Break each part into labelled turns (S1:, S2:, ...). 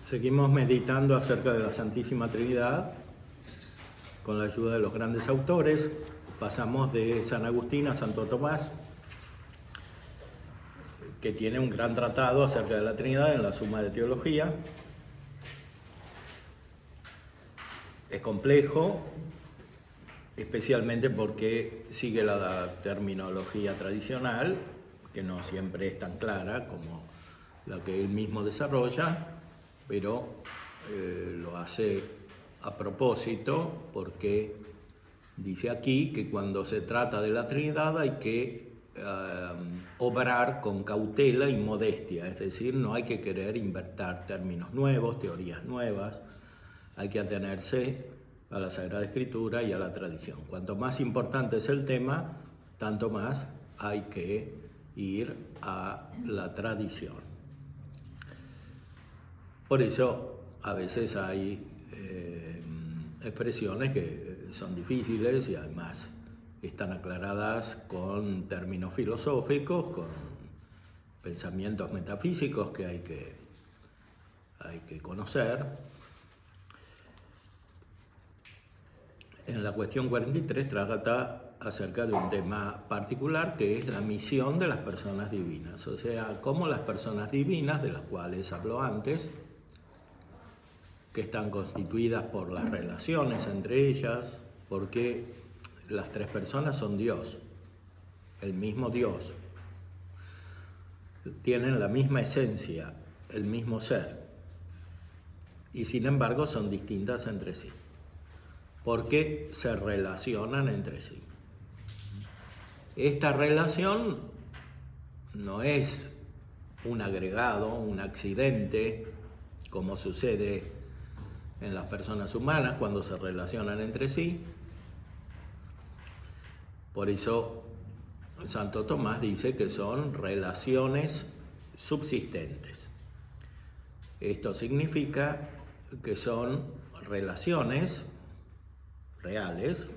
S1: Seguimos meditando acerca de la Santísima Trinidad con la ayuda de los grandes autores. Pasamos de San Agustín a Santo Tomás, que tiene un gran tratado acerca de la Trinidad en la Suma de Teología. Es complejo, especialmente porque sigue la terminología tradicional, que no siempre es tan clara como la que él mismo desarrolla, pero lo hace a propósito porque dice aquí que cuando se trata de la Trinidad hay que obrar con cautela y modestia, es decir, no hay que querer inventar términos nuevos, teorías nuevas, hay que atenerse a la Sagrada Escritura y a la tradición. Cuanto más importante es el tema, tanto más hay que ir a la tradición. Por eso a veces hay expresiones que son difíciles y además están aclaradas con términos filosóficos, con pensamientos metafísicos que hay que conocer. En la cuestión 43 trata acerca de un tema particular que es la misión de las personas divinas, o sea, cómo las personas divinas, de las cuales habló antes, que están constituidas por las relaciones entre ellas, porque las tres personas son Dios, el mismo Dios, tienen la misma esencia, el mismo ser, y sin embargo son distintas entre sí, porque se relacionan entre sí. Esta relación no es un agregado, un accidente, como sucede en las personas humanas cuando se relacionan entre sí. Por eso Santo Tomás dice que son relaciones subsistentes. Esto significa que son relaciones reales,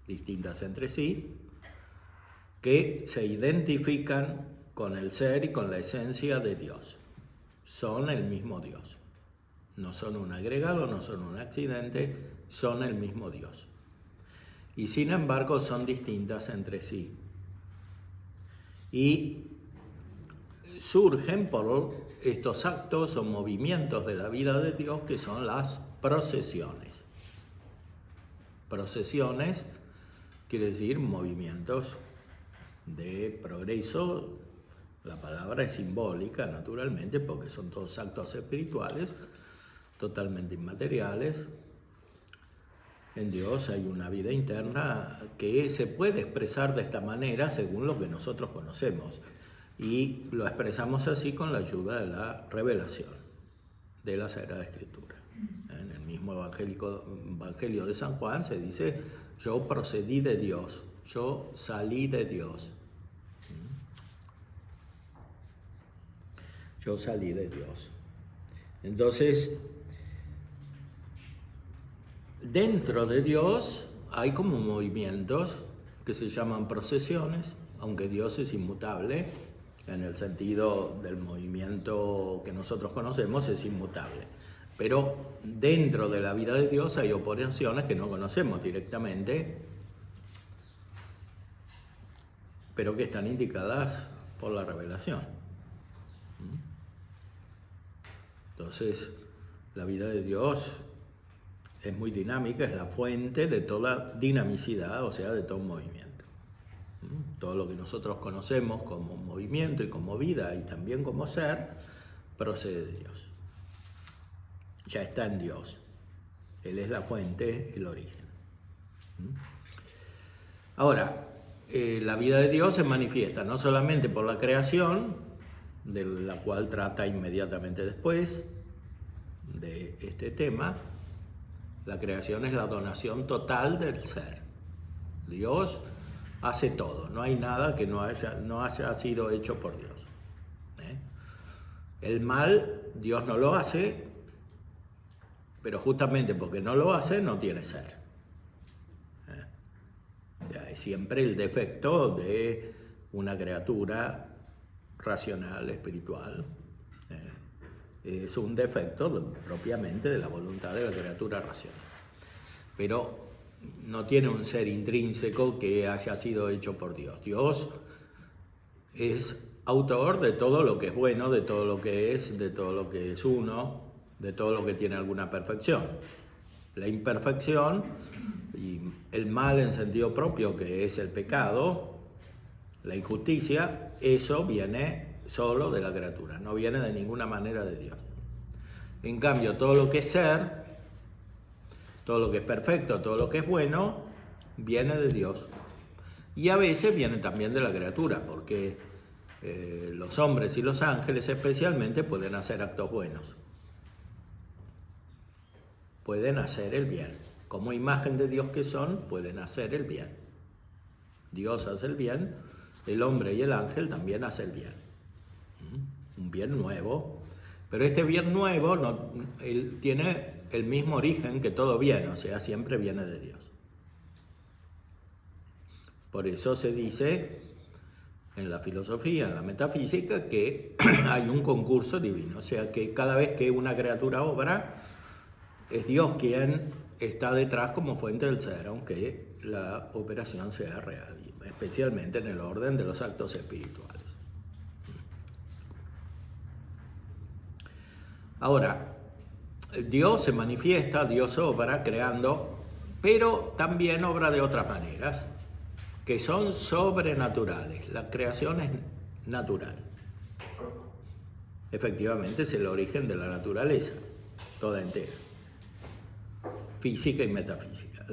S1: distintas entre sí, que se identifican con el ser y con la esencia de Dios. Son el mismo Dios. No son un agregado, no son un accidente, son el mismo Dios. Y sin embargo son distintas entre sí. Y surgen por estos actos o movimientos de la vida de Dios que son las procesiones. Procesiones quiere decir movimientos de progreso. La palabra es simbólica, naturalmente, porque son todos actos espirituales, totalmente inmateriales. En Dios hay una vida interna que se puede expresar de esta manera según lo que nosotros conocemos. Y lo expresamos así con la ayuda de la revelación de la Sagrada Escritura. En el mismo Evangelio de San Juan se dice: yo procedí de Dios, yo salí de Dios. Yo salí de Dios. Entonces, dentro de Dios hay como movimientos que se llaman procesiones, aunque Dios es inmutable, en el sentido del movimiento que nosotros conocemos es inmutable. Pero dentro de la vida de Dios hay operaciones que no conocemos directamente, pero que están indicadas por la revelación. Entonces, la vida de Dios es muy dinámica, es la fuente de toda dinamicidad, o sea, de todo movimiento. Todo lo que nosotros conocemos como movimiento y como vida y también como ser, procede de Dios. Ya está en Dios. Él es la fuente, el origen. Ahora, la vida de Dios se manifiesta no solamente por la creación, de la cual trata inmediatamente después de este tema. La creación es la donación total del ser. Dios hace todo, no hay nada que no haya sido hecho por Dios. El mal Dios no lo hace, pero justamente porque no lo hace no tiene ser. Es siempre el defecto de una criatura racional, espiritual, es un defecto propiamente de la voluntad de la criatura racional. Pero no tiene un ser intrínseco que haya sido hecho por Dios. Dios es autor de todo lo que es bueno, de todo lo que es uno, de todo lo que tiene alguna perfección. La imperfección y el mal en sentido propio, que es el pecado, la injusticia, eso viene solo de la criatura, no viene de ninguna manera de Dios. En cambio, todo lo que es ser, todo lo que es perfecto, todo lo que es bueno, viene de Dios. Y a veces viene también de la criatura, porque los hombres y los ángeles especialmente pueden hacer actos buenos. Pueden hacer el bien. Como imagen de Dios que son, pueden hacer el bien. Dios hace el bien, el hombre y el ángel también hacen el bien. Un bien nuevo. Pero este bien nuevo él tiene el mismo origen que todo bien, o sea, siempre viene de Dios. Por eso se dice en la filosofía, en la metafísica, que hay un concurso divino, o sea, que cada vez que una criatura obra, es Dios quien está detrás como fuente del ser, aunque la operación sea real, especialmente en el orden de los actos espirituales. Ahora, Dios se manifiesta, Dios obra creando, pero también obra de otras maneras, que son sobrenaturales. La creación es natural. Efectivamente es el origen de la naturaleza, toda entera, física y metafísica.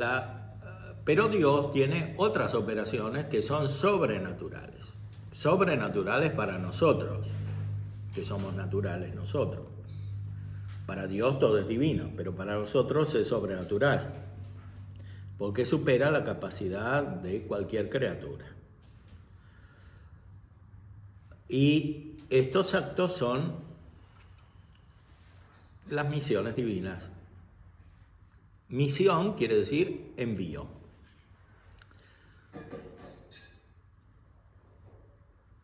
S1: Pero Dios tiene otras operaciones que son sobrenaturales. Sobrenaturales para nosotros, que somos naturales nosotros. Para Dios todo es divino, pero para nosotros es sobrenatural, porque supera la capacidad de cualquier criatura. Y estos actos son las misiones divinas. Misión quiere decir envío.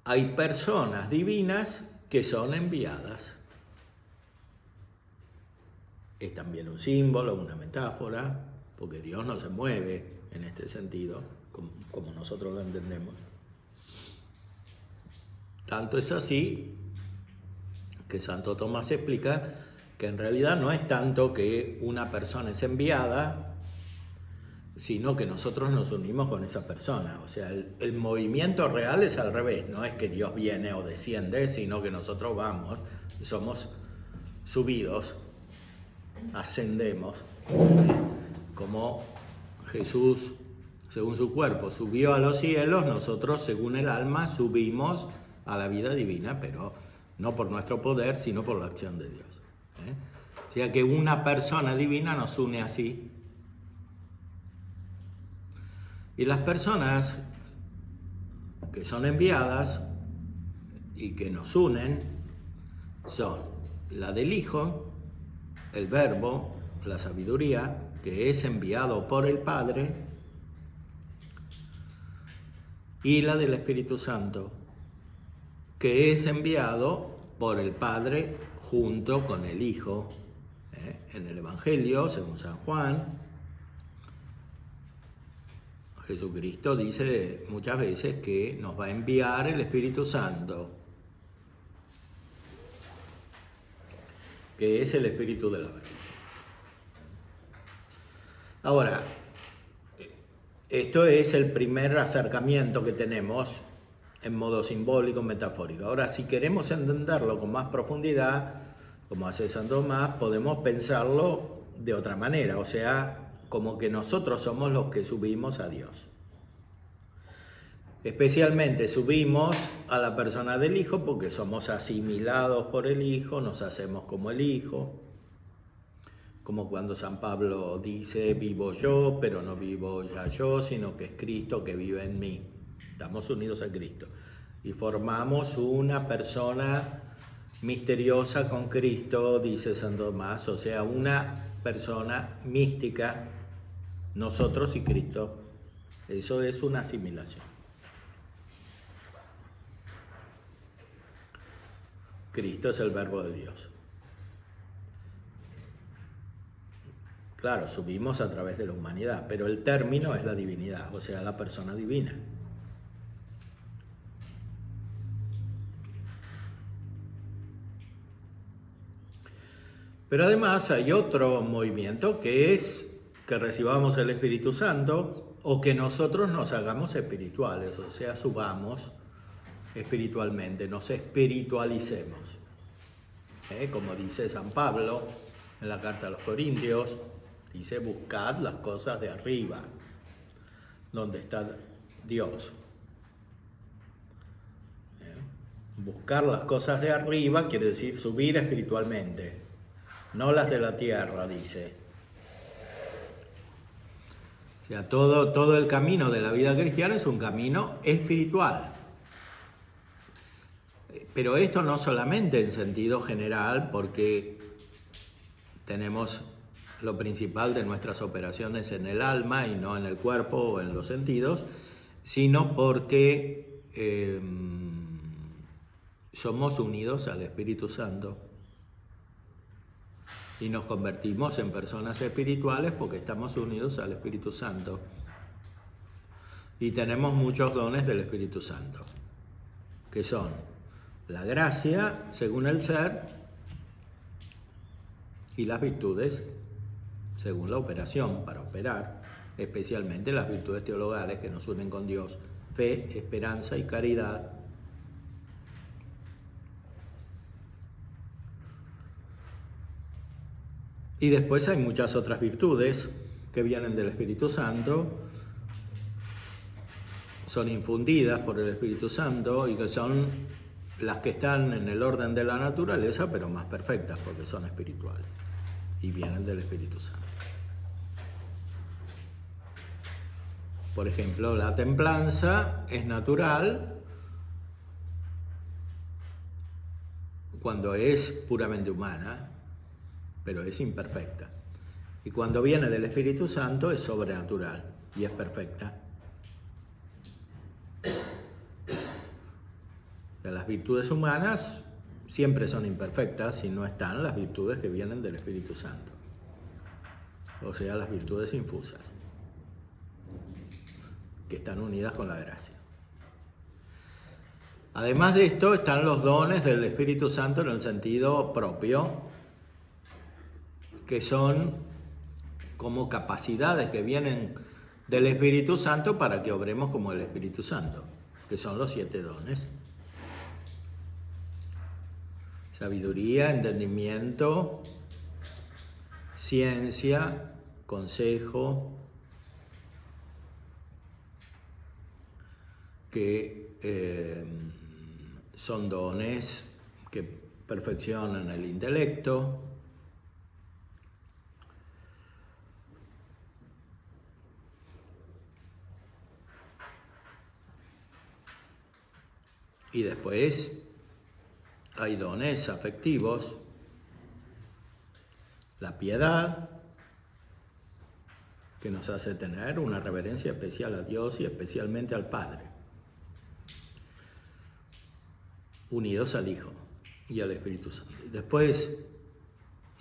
S1: Hay personas divinas que son enviadas. Es también un símbolo, una metáfora, porque Dios no se mueve en este sentido, como nosotros lo entendemos. Tanto es así que Santo Tomás explica que en realidad no es tanto que una persona es enviada, sino que nosotros nos unimos con esa persona. O sea, el movimiento real es al revés, no es que Dios viene o desciende, sino que nosotros vamos, somos subidos, ascendemos, como Jesús, según su cuerpo, subió a los cielos, nosotros, según el alma, subimos a la vida divina, pero no por nuestro poder, sino por la acción de Dios. O sea que una persona divina nos une así. Y las personas que son enviadas y que nos unen son la del Hijo, el Verbo, la sabiduría, que es enviado por el Padre, y la del Espíritu Santo, que es enviado por el Padre junto con el Hijo. En el Evangelio, según San Juan, Jesucristo dice muchas veces que nos va a enviar el Espíritu Santo, que es el Espíritu de la verdad. Ahora, esto es el primer acercamiento que tenemos en modo simbólico, metafórico. Ahora, si queremos entenderlo con más profundidad, como hace Santo Tomás, podemos pensarlo de otra manera, o sea, como que nosotros somos los que subimos a Dios. Especialmente subimos a la persona del Hijo porque somos asimilados por el Hijo, nos hacemos como el Hijo. Como cuando San Pablo dice, vivo yo, pero no vivo ya yo, sino que es Cristo que vive en mí. Estamos unidos a Cristo. Y formamos una persona misteriosa con Cristo, dice San Tomás, o sea, una persona mística, nosotros y Cristo. Eso es una asimilación. Cristo es el Verbo de Dios. claro, subimos a través de la humanidad, pero el término es la divinidad, o sea, la persona divina. Pero además hay otro movimiento que es que recibamos el Espíritu Santo o que nosotros nos hagamos espirituales, o sea, subamos espiritualmente, nos espiritualicemos. Como dice San Pablo en la carta a los Corintios, dice: buscad las cosas de arriba, donde está Dios. Buscar las cosas de arriba quiere decir subir espiritualmente, no las de la tierra, dice. O sea, todo el camino de la vida cristiana es un camino espiritual. Pero esto no solamente en sentido general, porque tenemos lo principal de nuestras operaciones en el alma y no en el cuerpo o en los sentidos, sino porque somos unidos al Espíritu Santo y nos convertimos en personas espirituales porque estamos unidos al Espíritu Santo y tenemos muchos dones del Espíritu Santo, que son la gracia según el ser y las virtudes según la operación, para operar, especialmente las virtudes teologales que nos unen con Dios: fe, esperanza y caridad. Y después hay muchas otras virtudes que vienen del Espíritu Santo, son infundidas por el Espíritu Santo y que son las que están en el orden de la naturaleza, pero más perfectas porque son espirituales y vienen del Espíritu Santo. Por ejemplo, la templanza es natural cuando es puramente humana, pero es imperfecta. Y cuando viene del Espíritu Santo es sobrenatural y es perfecta. Las virtudes humanas siempre son imperfectas si no están las virtudes que vienen del Espíritu Santo, o sea, las virtudes infusas, que están unidas con la gracia. Además de esto están los dones del Espíritu Santo en el sentido propio, que son como capacidades que vienen del Espíritu Santo para que obremos como el Espíritu Santo, que son los 7 dones: sabiduría, entendimiento, ciencia, consejo, que son dones que perfeccionan el intelecto. Y después hay dones afectivos: la piedad, que nos hace tener una reverencia especial a Dios y especialmente al Padre, unidos al Hijo y al Espíritu Santo. Y después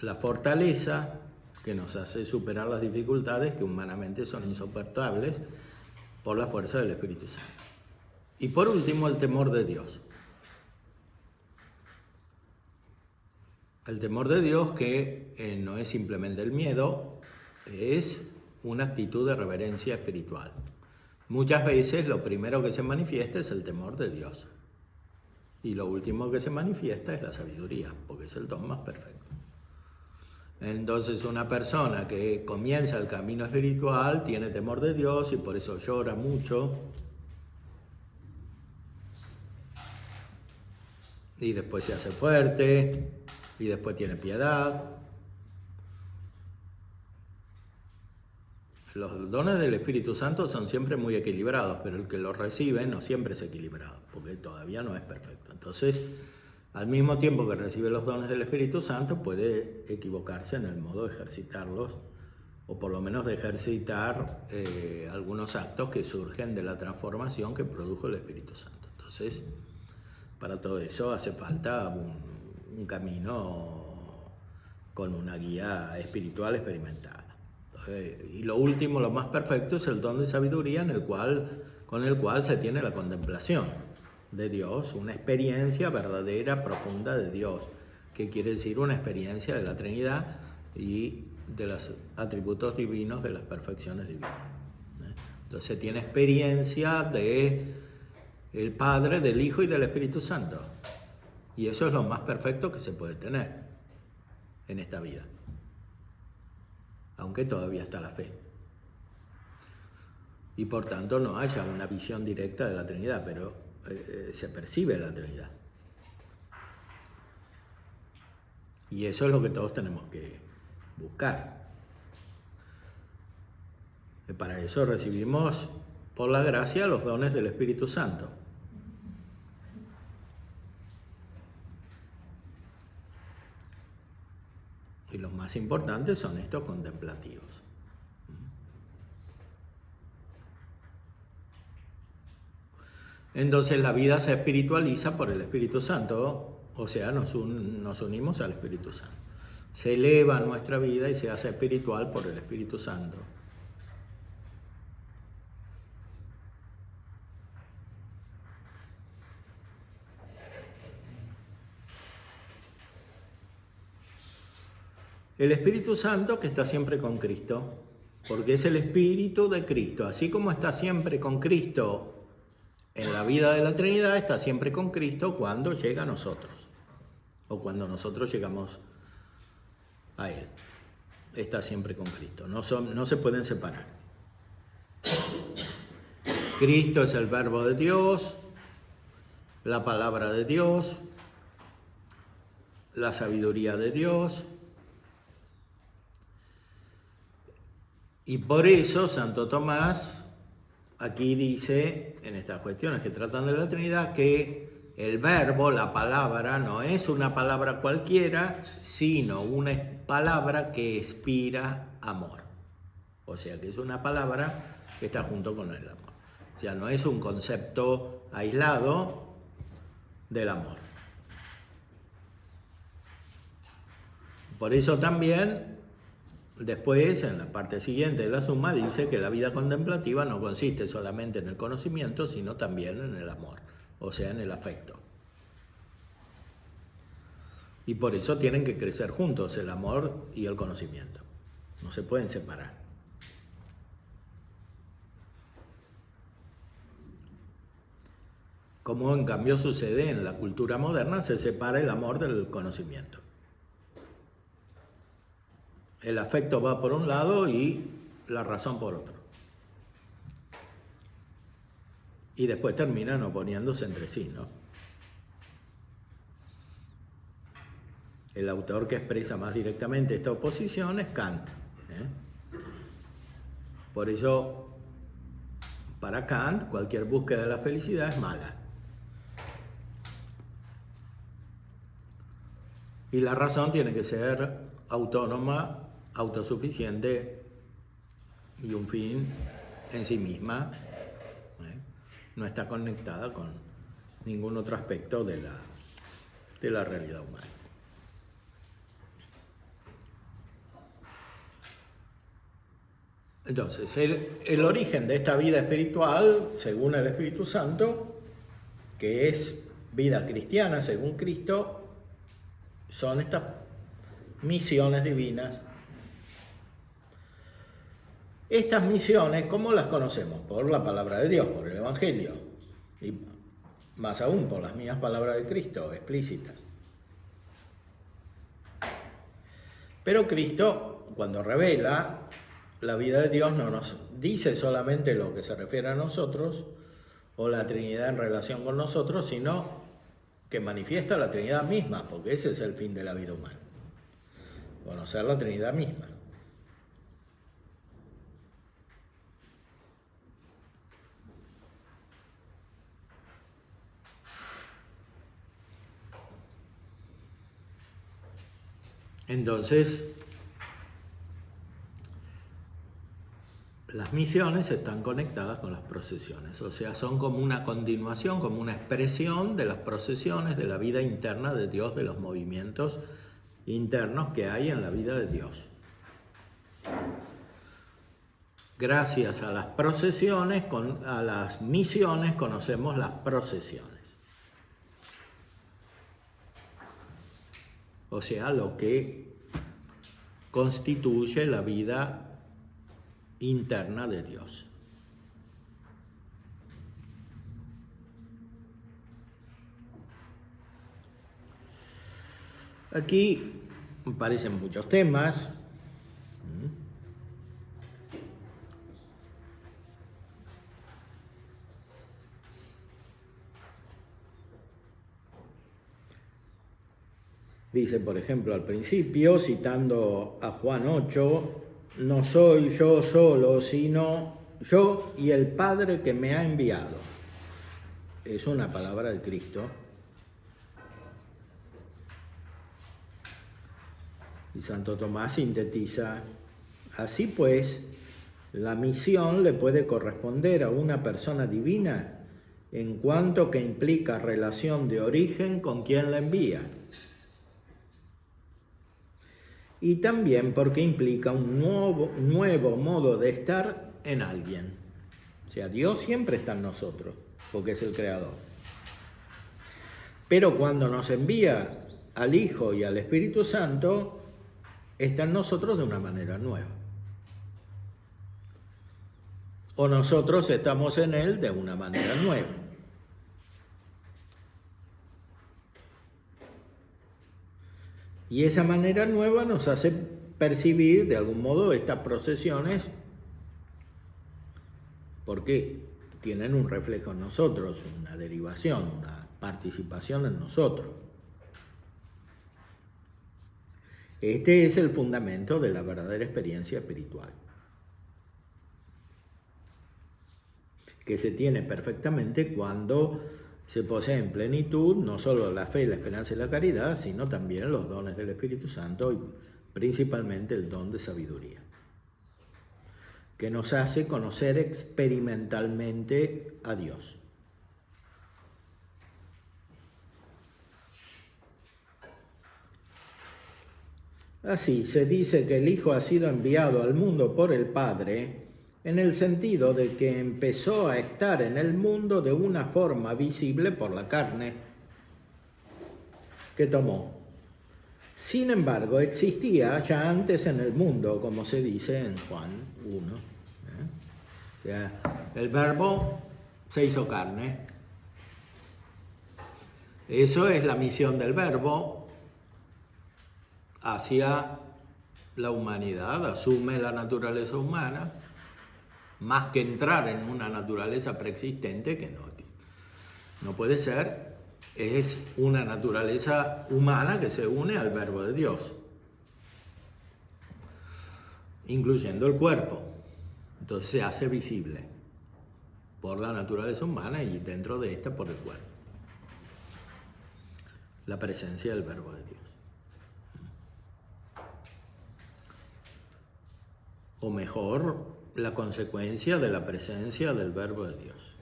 S1: la fortaleza, que nos hace superar las dificultades que humanamente son insoportables por la fuerza del Espíritu Santo. Y por último, el temor de Dios. El temor de Dios, que no es simplemente el miedo, es una actitud de reverencia espiritual. Muchas veces lo primero que se manifiesta es el temor de Dios. Y lo último que se manifiesta es la sabiduría, porque es el don más perfecto. Entonces, una persona que comienza el camino espiritual tiene temor de Dios y por eso llora mucho. Y después se hace fuerte, y después tiene piedad. Los dones del Espíritu Santo son siempre muy equilibrados, pero el que los recibe no siempre es equilibrado, porque todavía no es perfecto. Entonces, al mismo tiempo que recibe los dones del Espíritu Santo, puede equivocarse en el modo de ejercitarlos, o por lo menos de ejercitar algunos actos que surgen de la transformación que produjo el Espíritu Santo. Entonces, para todo eso hace falta un camino con una guía espiritual experimentada. Y lo último, lo más perfecto, es el don de sabiduría con el cual se tiene la contemplación de Dios, una experiencia verdadera, profunda de Dios, que quiere decir una experiencia de la Trinidad y de los atributos divinos, de las perfecciones divinas. Entonces tiene experiencia de el Padre, del Hijo y del Espíritu Santo. Y eso es lo más perfecto que se puede tener en esta vida, aunque todavía está la fe. Y por tanto no haya una visión directa de la Trinidad, pero se percibe la Trinidad. Y eso es lo que todos tenemos que buscar. Y para eso recibimos por la gracia los dones del Espíritu Santo. Y los más importantes son estos contemplativos. Entonces la vida se espiritualiza por el Espíritu Santo, o sea, nos unimos al Espíritu Santo. Se eleva nuestra vida y se hace espiritual por el Espíritu Santo. El Espíritu Santo que está siempre con Cristo, porque es el Espíritu de Cristo. Así como está siempre con Cristo en la vida de la Trinidad, está siempre con Cristo cuando llega a nosotros, o cuando nosotros llegamos a Él. Está siempre con Cristo, no se pueden separar. Cristo es el Verbo de Dios, la palabra de Dios, la sabiduría de Dios. Y por eso Santo Tomás aquí dice, en estas cuestiones que tratan de la Trinidad, que el verbo, la palabra, no es una palabra cualquiera, sino una palabra que inspira amor. O sea, que es una palabra que está junto con el amor. O sea, no es un concepto aislado del amor. Por eso también, después, en la parte siguiente de la suma, dice que la vida contemplativa no consiste solamente en el conocimiento, sino también en el amor, o sea, en el afecto. Y por eso tienen que crecer juntos el amor y el conocimiento. No se pueden separar. Como en cambio sucede en la cultura moderna, se separa el amor del conocimiento. El afecto va por un lado y la razón por otro. Y después terminan oponiéndose entre sí, ¿no? El autor que expresa más directamente esta oposición es Kant. Por eso, para Kant, cualquier búsqueda de la felicidad es mala. Y la razón tiene que ser autónoma, autosuficiente y un fin en sí misma, no está conectada con ningún otro aspecto de la realidad humana. Entonces, el origen de esta vida espiritual, según el Espíritu Santo, que es vida cristiana según Cristo, son estas misiones divinas. Estas misiones, ¿cómo las conocemos? Por la palabra de Dios, por el Evangelio, y más aún por las mismas palabras de Cristo, explícitas. Pero Cristo, cuando revela la vida de Dios, no nos dice solamente lo que se refiere a nosotros, o la Trinidad en relación con nosotros, sino que manifiesta la Trinidad misma, porque ese es el fin de la vida humana. Conocer la Trinidad misma. Entonces, las misiones están conectadas con las procesiones, o sea, son como una continuación, como una expresión de las procesiones de la vida interna de Dios, de los movimientos internos que hay en la vida de Dios. gracias a las procesiones, a las misiones, conocemos las procesiones. O sea, lo que constituye la vida interna de Dios. Aquí aparecen muchos temas. Dice, por ejemplo, al principio, citando a Juan 8, no soy yo solo, sino yo y el Padre que me ha enviado. Es una palabra de Cristo. Y Santo Tomás sintetiza, así pues, la misión le puede corresponder a una persona divina en cuanto que implica relación de origen con quien la envía. Y también porque implica un nuevo modo de estar en alguien. O sea, Dios siempre está en nosotros, porque es el Creador. Pero cuando nos envía al Hijo y al Espíritu Santo, está en nosotros de una manera nueva. O nosotros estamos en Él de una manera nueva. Y esa manera nueva nos hace percibir de algún modo estas procesiones porque tienen un reflejo en nosotros, una derivación, una participación en nosotros. Este es el fundamento de la verdadera experiencia espiritual, que se tiene perfectamente cuando se posee en plenitud no solo la fe, la esperanza y la caridad, sino también los dones del Espíritu Santo y principalmente el don de sabiduría, que nos hace conocer experimentalmente a Dios. Así se dice que el Hijo ha sido enviado al mundo por el Padre, en el sentido de que empezó a estar en el mundo de una forma visible por la carne que tomó. Sin embargo, existía ya antes en el mundo, como se dice en Juan 1. O sea, el Verbo se hizo carne. Eso es la misión del Verbo hacia la humanidad, asume la naturaleza humana, más que entrar en una naturaleza preexistente que no puede ser, es una naturaleza humana que se une al Verbo de Dios, incluyendo el cuerpo. Entonces se hace visible por la naturaleza humana y dentro de esta por el cuerpo. La presencia del Verbo de Dios. O mejor, la consecuencia de la presencia del Verbo de Dios.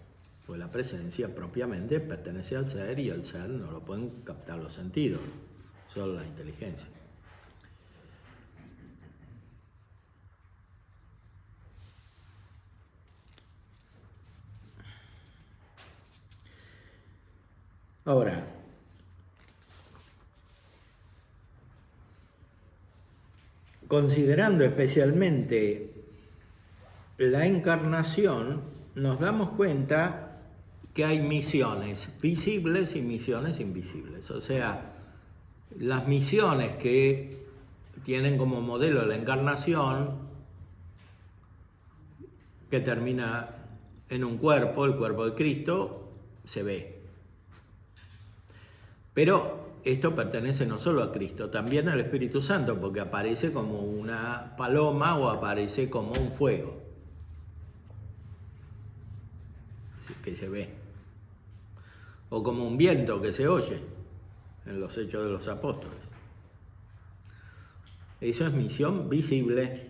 S1: Pues la presencia propiamente pertenece al ser y el ser no lo pueden captar los sentidos, solo la inteligencia. Ahora, considerando especialmente la encarnación, nos damos cuenta que hay misiones visibles y misiones invisibles. O sea, las misiones que tienen como modelo la encarnación, que termina en un cuerpo, el cuerpo de Cristo, se ve. Pero esto pertenece no solo a Cristo, también al Espíritu Santo, porque aparece como una paloma o aparece como un fuego que se ve, o como un viento que se oye en los Hechos de los Apóstoles. Eso es misión visible.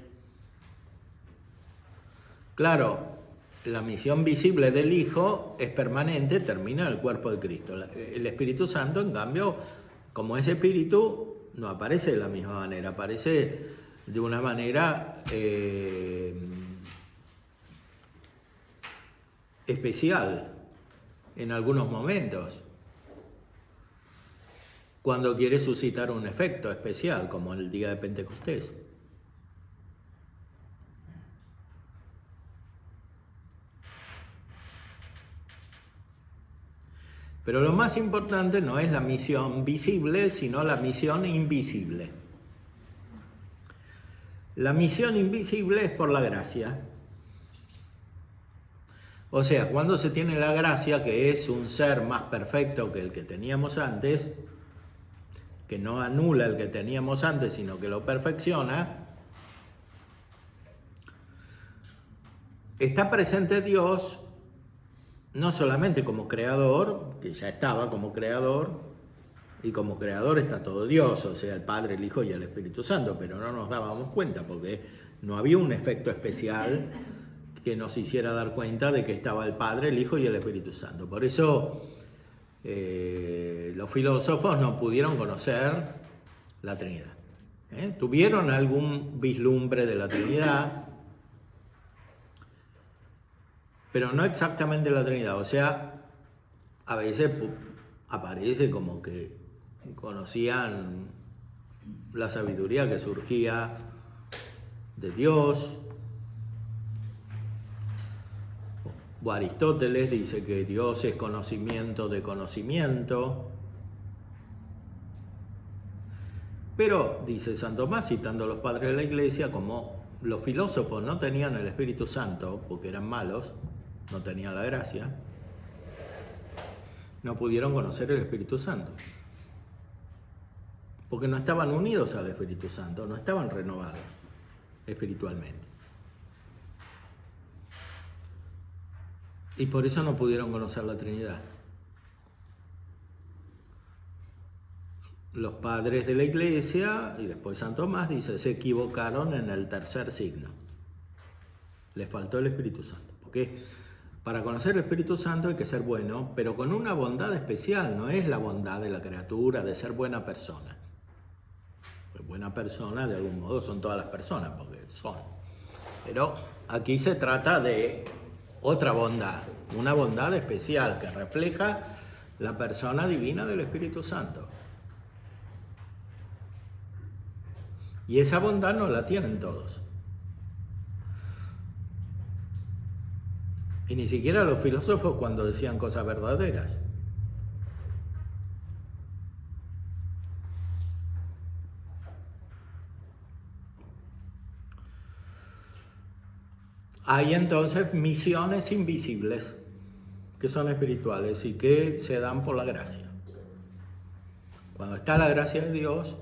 S1: Claro, la misión visible del Hijo es permanente, termina en el cuerpo de Cristo. El Espíritu Santo, en cambio, como ese Espíritu, no aparece de la misma manera, aparece de una manera especial en algunos momentos, cuando quiere suscitar un efecto especial, como el día de Pentecostés. Pero lo más importante no es la misión visible, sino la misión invisible. La misión invisible es por la gracia. O sea, cuando se tiene la gracia, que es un ser más perfecto que el que teníamos antes, que no anula el que teníamos antes, sino que lo perfecciona, está presente Dios no solamente como creador, que ya estaba como creador, y como creador está todo Dios, o sea, el Padre, el Hijo y el Espíritu Santo, pero no nos dábamos cuenta porque no había un efecto especial que nos hiciera dar cuenta de que estaba el Padre, el Hijo y el Espíritu Santo. Por eso los filósofos no pudieron conocer la Trinidad. Tuvieron algún vislumbre de la Trinidad, pero no exactamente la Trinidad. O sea, a veces aparece como que conocían la sabiduría que surgía de Dios. O Aristóteles dice que Dios es conocimiento de conocimiento. Pero, dice San Tomás, citando a los padres de la Iglesia, como los filósofos no tenían el Espíritu Santo, porque eran malos, no tenían la gracia, no pudieron conocer el Espíritu Santo. Porque no estaban unidos al Espíritu Santo, no estaban renovados espiritualmente. Y por eso no pudieron conocer la Trinidad. Los padres de la Iglesia, y después San Tomás, dice, se equivocaron en el tercer signo. Les faltó el Espíritu Santo. Porque para conocer el Espíritu Santo hay que ser bueno, pero con una bondad especial. No es la bondad de la criatura, de ser buena persona. Pues buena persona, de algún modo, son todas las personas, porque son. Pero aquí se trata de otra bondad, una bondad especial que refleja la persona divina del Espíritu Santo. Y esa bondad no la tienen todos. Y ni siquiera los filósofos cuando decían cosas verdaderas. Hay entonces misiones invisibles que son espirituales y que se dan por la gracia. Cuando está la gracia de Dios,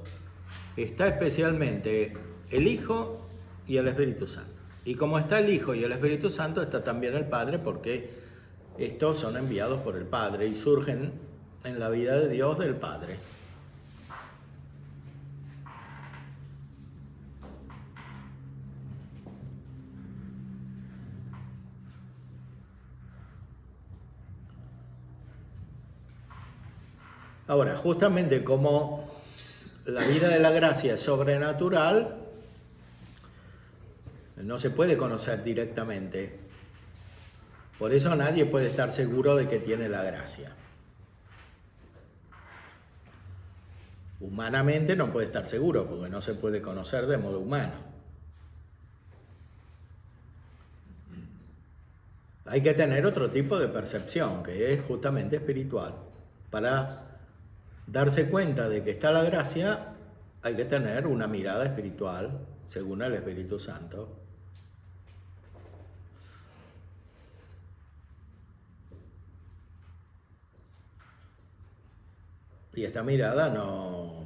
S1: está especialmente el Hijo y el Espíritu Santo. Y como está el Hijo y el Espíritu Santo, está también el Padre, porque estos son enviados por el Padre y surgen en la vida de Dios del Padre. Ahora, justamente como la vida de la gracia es sobrenatural, no se puede conocer directamente. Por eso nadie puede estar seguro de que tiene la gracia. Humanamente no puede estar seguro, porque no se puede conocer de modo humano. Hay que tener otro tipo de percepción, que es justamente espiritual. Para darse cuenta de que está la gracia, hay que tener una mirada espiritual, según el Espíritu Santo. Y esta mirada no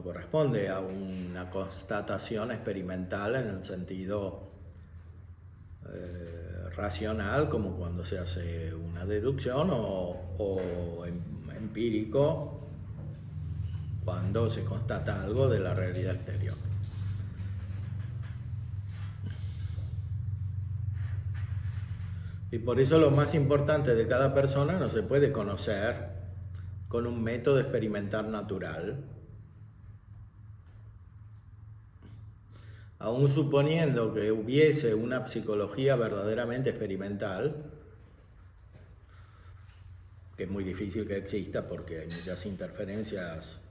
S1: corresponde a una constatación experimental en el sentido racional, como cuando se hace una deducción, o empírico, cuando se constata algo de la realidad exterior. Y por eso lo más importante de cada persona no se puede conocer con un método experimental natural, aún suponiendo que hubiese una psicología verdaderamente experimental, que es muy difícil que exista porque hay muchas interferencias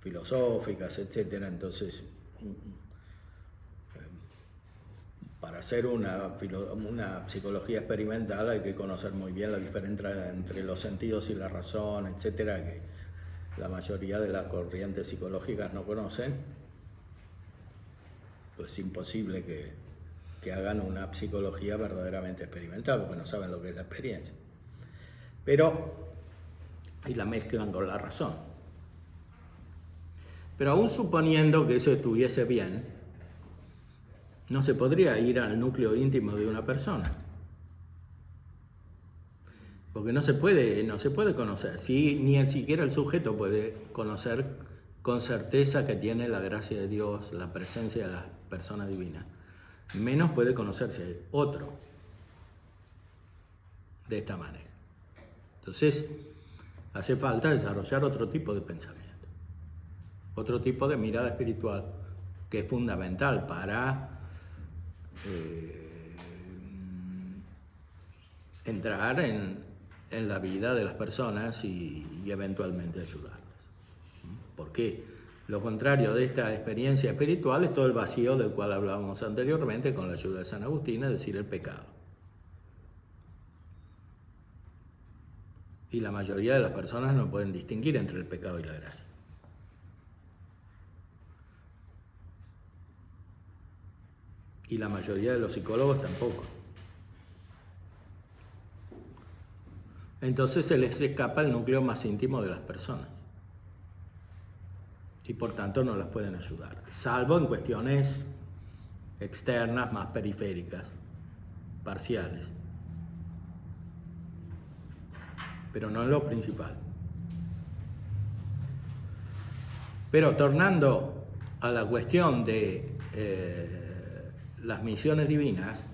S1: filosóficas, etcétera. Entonces, para hacer una psicología experimental hay que conocer muy bien la diferencia entre los sentidos y la razón, etcétera, que la mayoría de las corrientes psicológicas no conocen. Pues es imposible que hagan una psicología verdaderamente experimental porque no saben lo que es la experiencia. Y la mezclan con la razón. Pero aún suponiendo que eso estuviese bien, no se podría ir al núcleo íntimo de una persona. Porque no se puede conocer. Ni siquiera el sujeto puede conocer con certeza que tiene la gracia de Dios, la presencia de la persona divina. Menos puede conocerse otro de esta manera. Entonces, hace falta desarrollar otro tipo de pensamiento, otro tipo de mirada espiritual que es fundamental para entrar en la vida de las personas y eventualmente ayudarlas. Porque lo contrario de esta experiencia espiritual es todo el vacío del cual hablábamos anteriormente con la ayuda de San Agustín, es decir, el pecado. Y la mayoría de las personas no pueden distinguir entre el pecado y la gracia. Y la mayoría de los psicólogos tampoco. Entonces se les escapa el núcleo más íntimo de las personas. Y por tanto no las pueden ayudar, salvo en cuestiones externas, más periféricas, parciales. Pero no en lo principal. Pero tornando a la cuestión de las misiones divinas,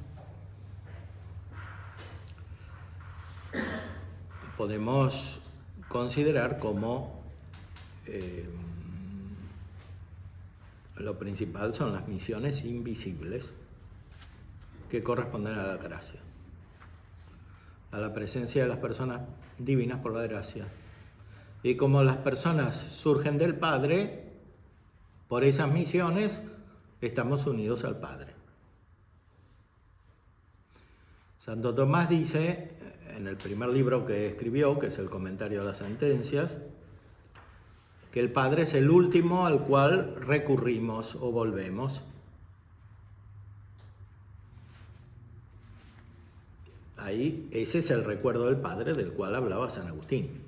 S1: podemos considerar como lo principal son las misiones invisibles que corresponden a la gracia, a la presencia de las personas divinas por la gracia. Y como las personas surgen del Padre, por esas misiones estamos unidos al Padre. Santo Tomás dice, en el primer libro que escribió, que es el Comentario de las Sentencias, que el Padre es el último al cual recurrimos o volvemos. Ahí, ese es el recuerdo del Padre del cual hablaba San Agustín.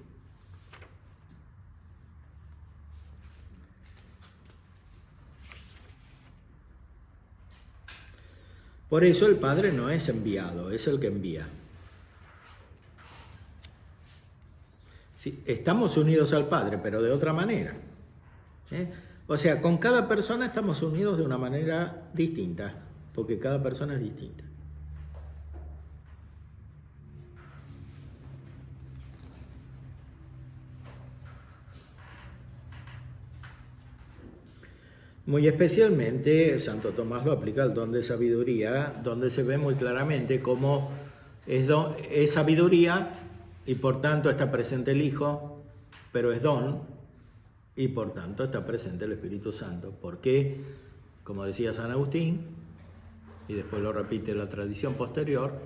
S1: Por eso el Padre no es enviado, es el que envía. Sí, estamos unidos al Padre, pero de otra manera. O sea, con cada persona estamos unidos de una manera distinta, porque cada persona es distinta. Muy especialmente, Santo Tomás lo aplica al don de sabiduría, donde se ve muy claramente cómo es sabiduría y por tanto está presente el Hijo, pero es don y por tanto está presente el Espíritu Santo. Porque, como decía San Agustín, y después lo repite la tradición posterior,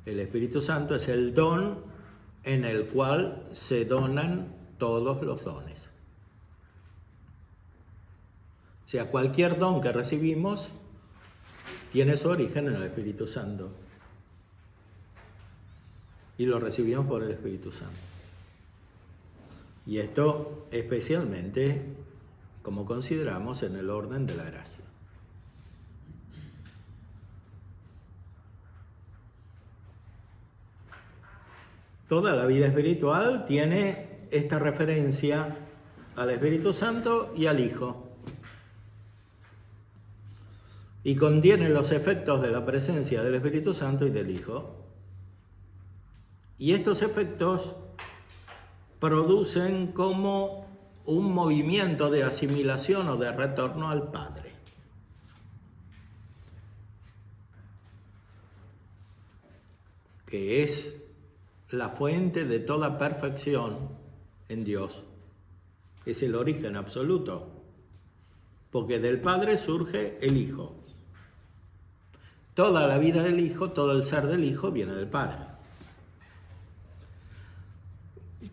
S1: el Espíritu Santo es el don en el cual se donan todos los dones. O sea, cualquier don que recibimos tiene su origen en el Espíritu Santo. Y lo recibimos por el Espíritu Santo. Y esto especialmente, como consideramos, en el orden de la gracia. Toda la vida espiritual tiene esta referencia al Espíritu Santo y al Hijo. Y contiene los efectos de la presencia del Espíritu Santo y del Hijo. Y estos efectos producen como un movimiento de asimilación o de retorno al Padre. que es la fuente de toda perfección en Dios. Es el origen absoluto, porque del Padre surge el Hijo. Toda la vida del Hijo, todo el ser del Hijo viene del Padre.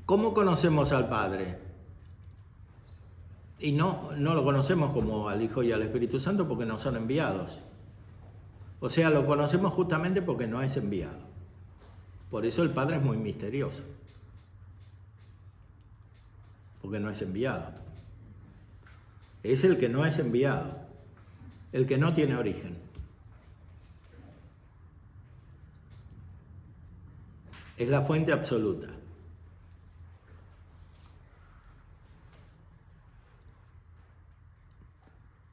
S1: ¿Cómo conocemos al Padre? Y no lo conocemos como al Hijo y al Espíritu Santo porque no son enviados. O sea, lo conocemos justamente porque no es enviado. Por eso el Padre es muy misterioso. Porque no es enviado. Es el que no es enviado. El que no tiene origen. Es la fuente absoluta.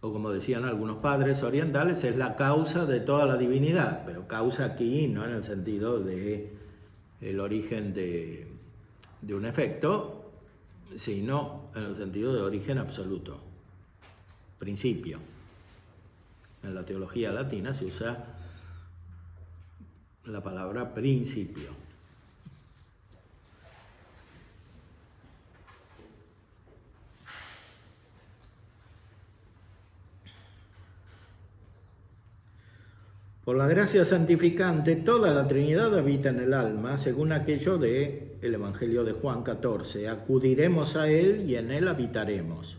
S1: O como decían algunos padres orientales, es la causa de toda la divinidad, pero causa aquí no en el sentido de el origen de un efecto, sino en el sentido de origen absoluto, principio. En la teología latina se usa la palabra principio. Por la gracia santificante, toda la Trinidad habita en el alma, según aquello del Evangelio de Juan 14. Acudiremos a Él y en Él habitaremos.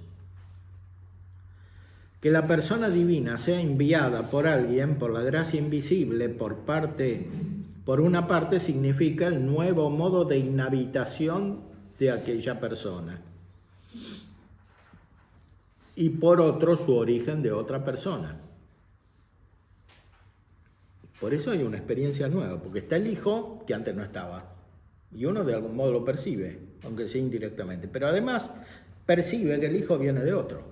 S1: Que la persona divina sea enviada por alguien, por la gracia invisible, por una parte significa el nuevo modo de inhabitación de aquella persona. Y por otro, su origen de otra persona. Por eso hay una experiencia nueva, porque está el Hijo que antes no estaba. Y uno de algún modo lo percibe, aunque sea indirectamente. Pero además percibe que el Hijo viene de otro.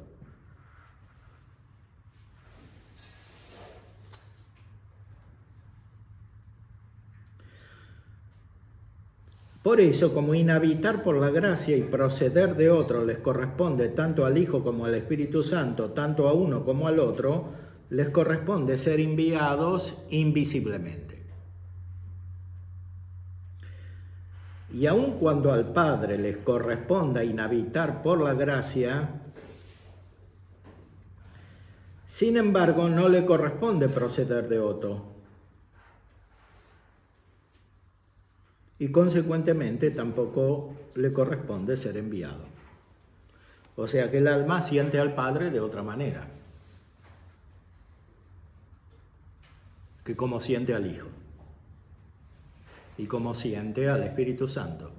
S1: Por eso, como inhabitar por la gracia y proceder de otro les corresponde tanto al Hijo como al Espíritu Santo, tanto a uno como al otro, les corresponde ser enviados invisiblemente. Y aun cuando al Padre les corresponda inhabitar por la gracia, sin embargo no le corresponde proceder de otro. Y consecuentemente tampoco le corresponde ser enviado. O sea que el alma siente al Padre de otra manera que como siente al Hijo y como siente al Espíritu Santo.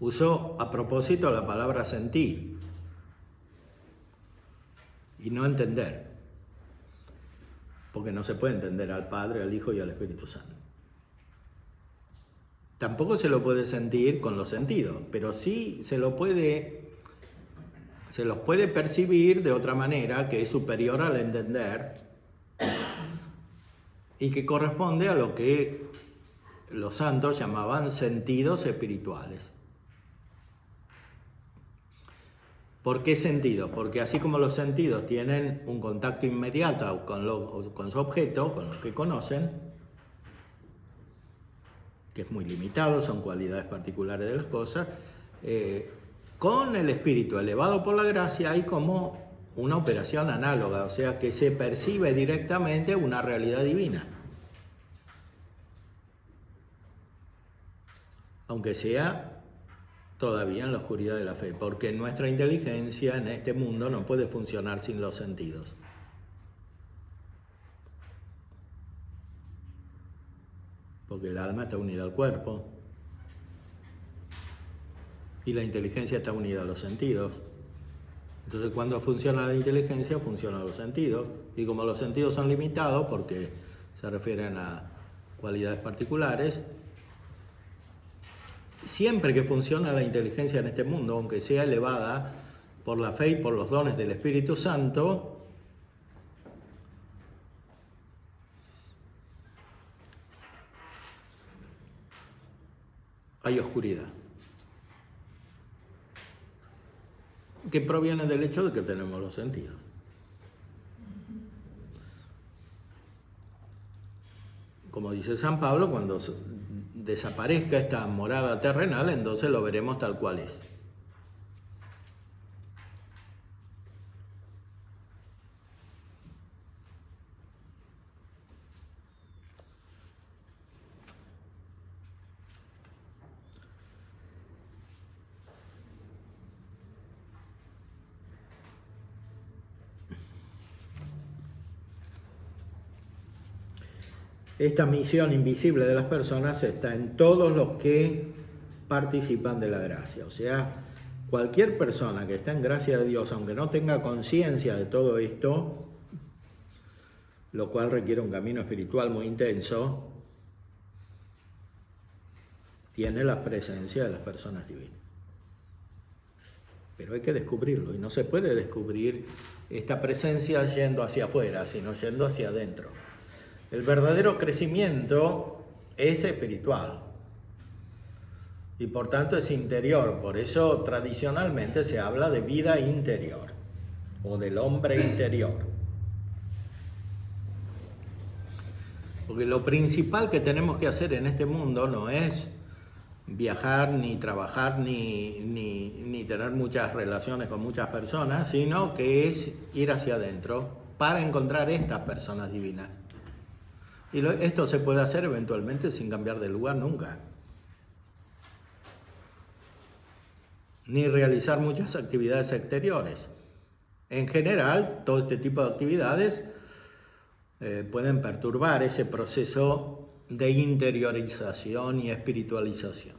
S1: Uso a propósito la palabra sentir y no entender, porque no se puede entender al Padre, al Hijo y al Espíritu Santo. Tampoco se lo puede sentir con los sentidos, pero sí se los puede percibir de otra manera que es superior al entender y que corresponde a lo que los santos llamaban sentidos espirituales. ¿Por qué sentidos? Porque así como los sentidos tienen un contacto inmediato con su objeto, con lo que conocen, que es muy limitado, son cualidades particulares de las cosas, con el espíritu elevado por la gracia hay como una operación análoga, o sea que se percibe directamente una realidad divina. Aunque sea todavía en la oscuridad de la fe, porque nuestra inteligencia en este mundo no puede funcionar sin los sentidos. Porque el alma está unida al cuerpo y la inteligencia está unida a los sentidos. Entonces, cuando funciona la inteligencia, funcionan los sentidos. Y como los sentidos son limitados, porque se refieren a cualidades particulares, siempre que funciona la inteligencia en este mundo, aunque sea elevada por la fe y por los dones del Espíritu Santo, hay oscuridad, que proviene del hecho de que tenemos los sentidos. Como dice San Pablo, cuando desaparezca esta morada terrenal, entonces lo veremos tal cual es. Esta misión invisible de las personas está en todos los que participan de la gracia. O sea, cualquier persona que está en gracia de Dios, aunque no tenga conciencia de todo esto, lo cual requiere un camino espiritual muy intenso, tiene la presencia de las personas divinas. Pero hay que descubrirlo, y no se puede descubrir esta presencia yendo hacia afuera, sino yendo hacia adentro. El verdadero crecimiento es espiritual y por tanto es interior. Por eso tradicionalmente se habla de vida interior o del hombre interior. Porque lo principal que tenemos que hacer en este mundo no es viajar, ni trabajar, ni tener muchas relaciones con muchas personas, sino que es ir hacia adentro para encontrar estas personas divinas. Y esto se puede hacer eventualmente sin cambiar de lugar nunca. Ni realizar muchas actividades exteriores. En general, todo este tipo de actividades pueden perturbar ese proceso de interiorización y espiritualización.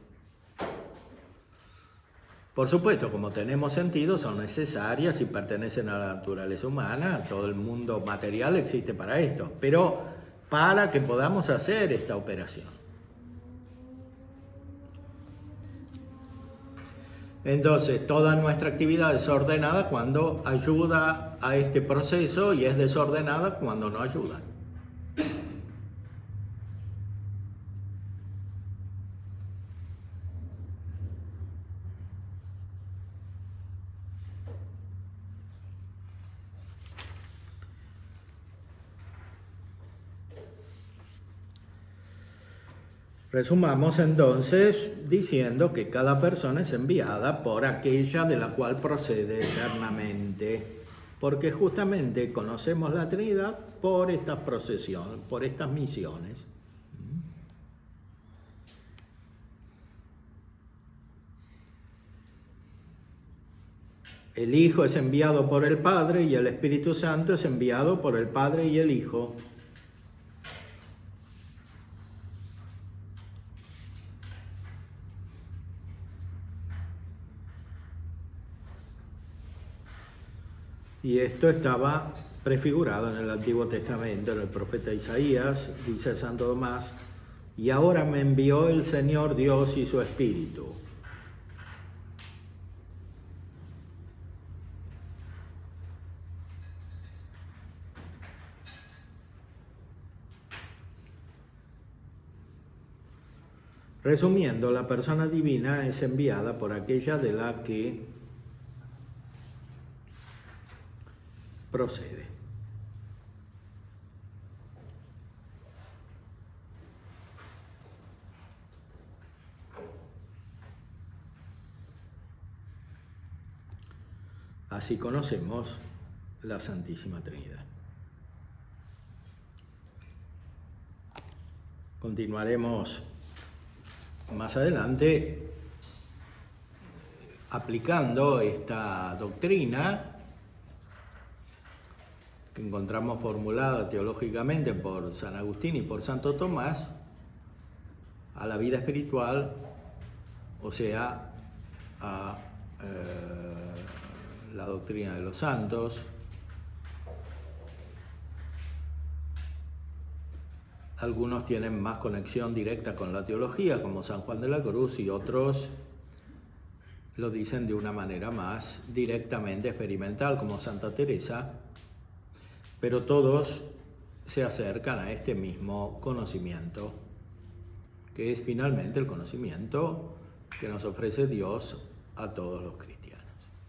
S1: Por supuesto, como tenemos sentido, son necesarias y pertenecen a la naturaleza humana. Todo el mundo material existe para esto, pero para que podamos hacer esta operación. Entonces, toda nuestra actividad es ordenada cuando ayuda a este proceso y es desordenada cuando no ayuda. Resumamos entonces diciendo que cada persona es enviada por aquella de la cual procede eternamente, porque justamente conocemos la Trinidad por estas procesiones, por estas misiones. El Hijo es enviado por el Padre y el Espíritu Santo es enviado por el Padre y el Hijo. Y esto estaba prefigurado en el Antiguo Testamento, en el profeta Isaías, dice Santo Tomás, y ahora me envió el Señor Dios y su Espíritu. Resumiendo, la persona divina es enviada por aquella de la que procede. Así conocemos la Santísima Trinidad. Continuaremos más adelante aplicando esta doctrina que encontramos formulada teológicamente por San Agustín y por Santo Tomás a la vida espiritual, o sea, a la doctrina de los santos, algunos tienen más conexión directa con la teología, como San Juan de la Cruz, y otros lo dicen de una manera más directamente experimental, como Santa Teresa, pero todos se acercan a este mismo conocimiento, que es finalmente el conocimiento que nos ofrece Dios a todos los cristianos.